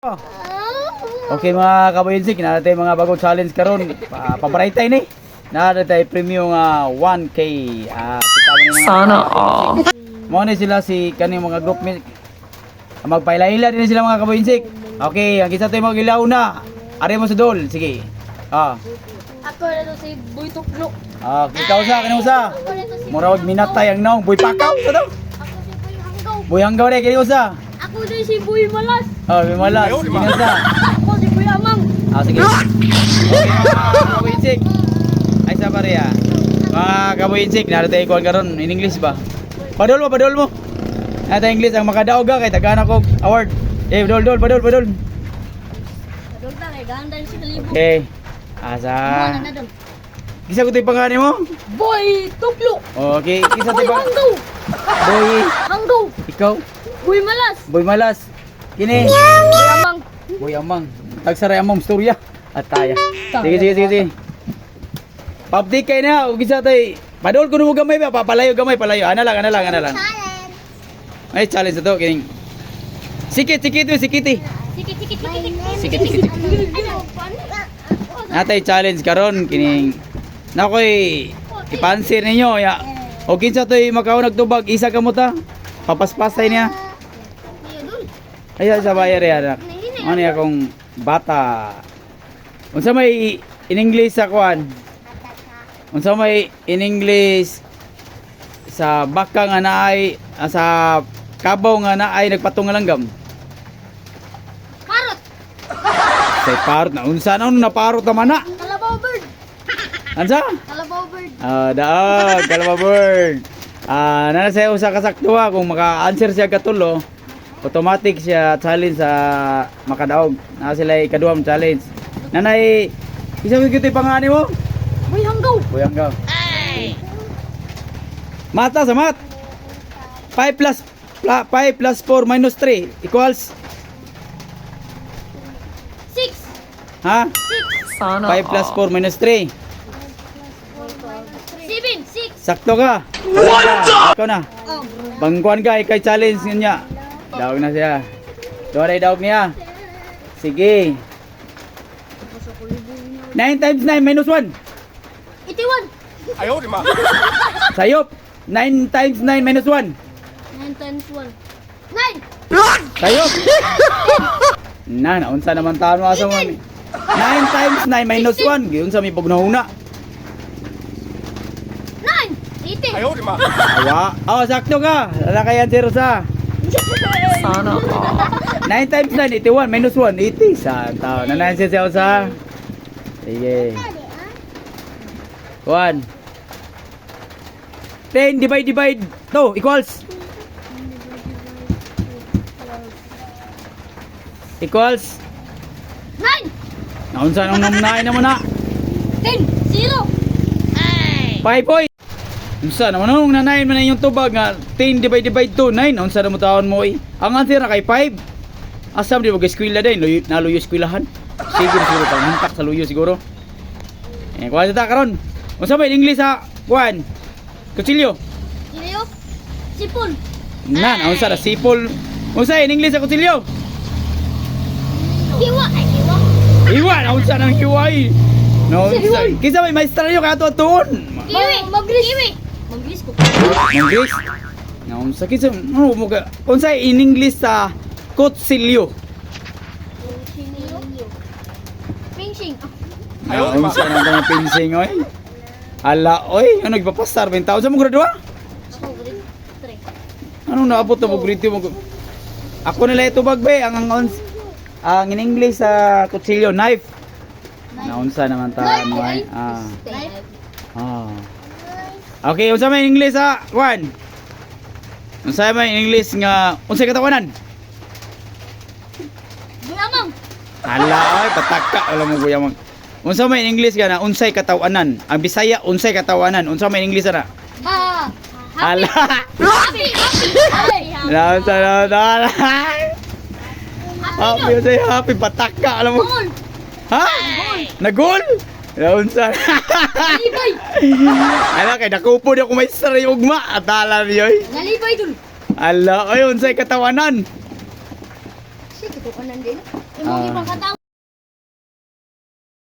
Okay mga kabayinsik, natin mga bagong challenge karon. Pabaraytay ni. Natin premium 1K. Sana all. Mo ni sila si kaning mga group magpaila-ila din sila mga kabayinsik. Okay, ang isa tayo magilaw na. Ari mo sa dol, sige. Ako na to si Boy Tuklo. Ikaw sa kanang usa. Ako na to si Murawag minatay ang naong boy pakaw sa daw. Ako si Boy Hanggaw. Boy hanggaw re kini usa. Ako na si Boy Malas. May malas. Kini usa. Ako si Boy Amang. Sige. Okay mga kabayinsik. Ay sa pareha. Mga kabayinsik, natin ikuan karon in English ba? Padol mo. Natin English ang makadaog kay tagana ko award. Padol. Padol na kay ganda si Kalibo. Okay. Mana na dol. Kisa ko 'toy pangalan mo? Boy Tuklo. Okay, kisa 'toy Boy Hanggaw. Boy, Hanggaw. ikaw, Boy Malas. Boy Malas. Kini. Boy Amang. Boy Amang. Tagsaray among storya at kaya. Sige. Pabdik kay na, ug kisa tay. Padol ko mo gamay ba? Papalayo gamay, palayo. Ana lang. Ay challenge to kining. Sikit. Sikit. Natay challenge karon kining. Nakoy ipansir ninyo ya. O kinsa toy makaw nagtubag isa ka mo ta. Papaspasay niya. Ay sa bayar ya anak. Ano ya kung bata. Unsa may in English sa kuan? Unsa may in English sa baka nga naay sa kabaw nga naay nagpatungal langgam? Parot. Say parot na unsa na naparot naman na. Kalabaw bird. Ansa? Kalabaw bird. Daog, Kalama Bird. Nana siya usa ka saktuha kung maka-answer siya katulo, automatic siya challenge sa makadaog. Na sila ikaduhang challenge. Nanay, isa mo gito'y pangani mo? Boy Hanggaw. Buyang ka. Mata sa mat. 5 plus 4 minus 3 equals 6. ha? Sana 5 plus 4 minus 3. 7. 6. Sakto ka. Ikaw na. Bangkuan ka, ikay challenge niya. Daog na siya. Daog niya. Sige. 9 times 9 minus 1. 81. Sayop. 9 times 9 minus 1. 9 times 1. 9. Sayop. Naunsa naman taon mo asa mo. 9 times 9 minus 1. Giyon sa may pugnahuna. 9. 18. Awa. Sakto ka. Wala kay answer sa. Sana all. 9 times 9, 81 minus 1, 80. Santa. Nanansin siya sa. Sige. 1. 10 divide 2 equals equals 9. naunsa nung namunain naman na 10. 0. 5 point unsa naman nung nanayin man na yung tubag nga 10 divide 2 9 unsa na mo taon mo ang answer na kay 5 asam di mag-eskwela din naluyo eskwelahan siguro panghintak sa luyo siguro kuha sa ta karon unsa may English sa kuan kutsilyo Silyo. Sipon. unsa na sipol unsa in English sa kutsilyo Hiwa. Ay, hiwa. iwa unsa nang hiway no kinsa may maestra nyo kato tuon Kiwi. Magris. Kiwi. Magris ko. English unsa kinsa ano mo ka unsa in English sa kutsilyo Silyo. Pingsing. unsa nang mga pinsing oy ala oy ano nagpapastar 20,000 mo gradua Ako, grade 3. ano naabot na mo grade mo ako nila ito bagbe ang in English sa kutsilyo knife naunsa naman ta mo ay okay unsa may in English sa kuan unsa may in English nga unsay katawanan Buyamang. ala ay pataka wala mo guyamang unsa may in English na unsay katawanan ang Bisaya unsay katawanan unsa may in English na ala Happy. naunsa na happy unsay happy pataka alam mo Goal. ha nagol naunsa Galibay. ala kay nakupo di ako may saray ugma atala niyo Galibay dun. ala ay unsay katawanan Sige, tukanan din. Imong Ah. ipakataw.